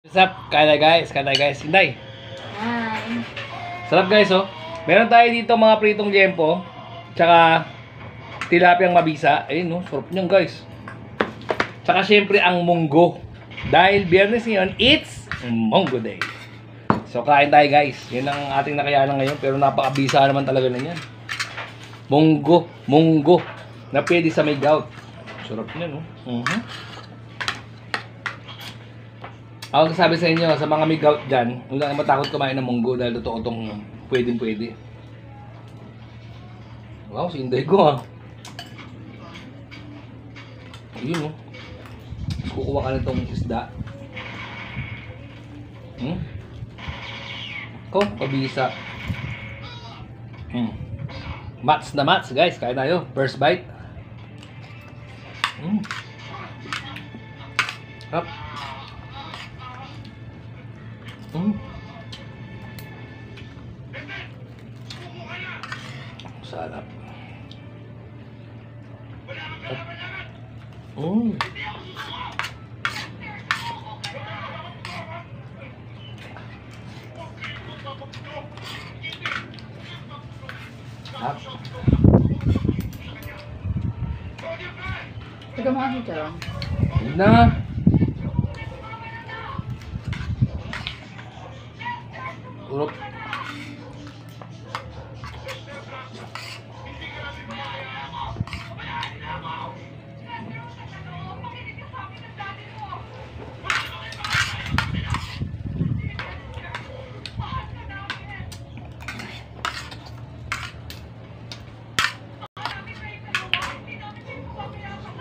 What's up? Kaya guys, Hinday. Hi. Sarap guys, oh. Meron tayo dito mga pritong liempo, tsaka tilapiyang mabisa. Ayun, no, sarap niyan guys. Tsaka syempre ang munggo. Dahil biyernes ngayon, it's Munggo Day. So kain tayo guys. Yan ang ating nakayanan ngayon, pero napakabisa naman talaga na yan. Munggo na pwede sa may gout. Sarap niyan, no. Ako sabi sa inyo, sa mga may gout dyan, huwag lang matakot kumain ng munggo dahil totoo itong pwede. Wow, sinday ko ha. Ayun, no. Kukuha ka na itong isda. Pabisa. Mats na mats, guys. Kaya tayo. First bite. Up. Sarap. Taga mo kasi charong. Na. Urok.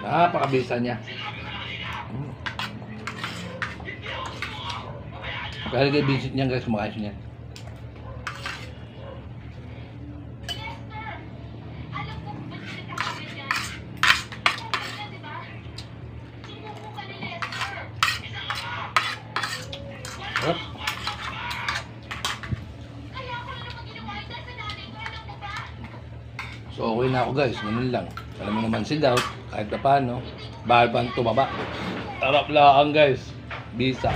Napakabisa niya. Kaya kayo visit niya guys, kumakayos niya. So okay na ako guys, ganun lang. Alam mo naman si Daut, kahit na paano, bahal pa tumaba. Tarap lang guys, bisa.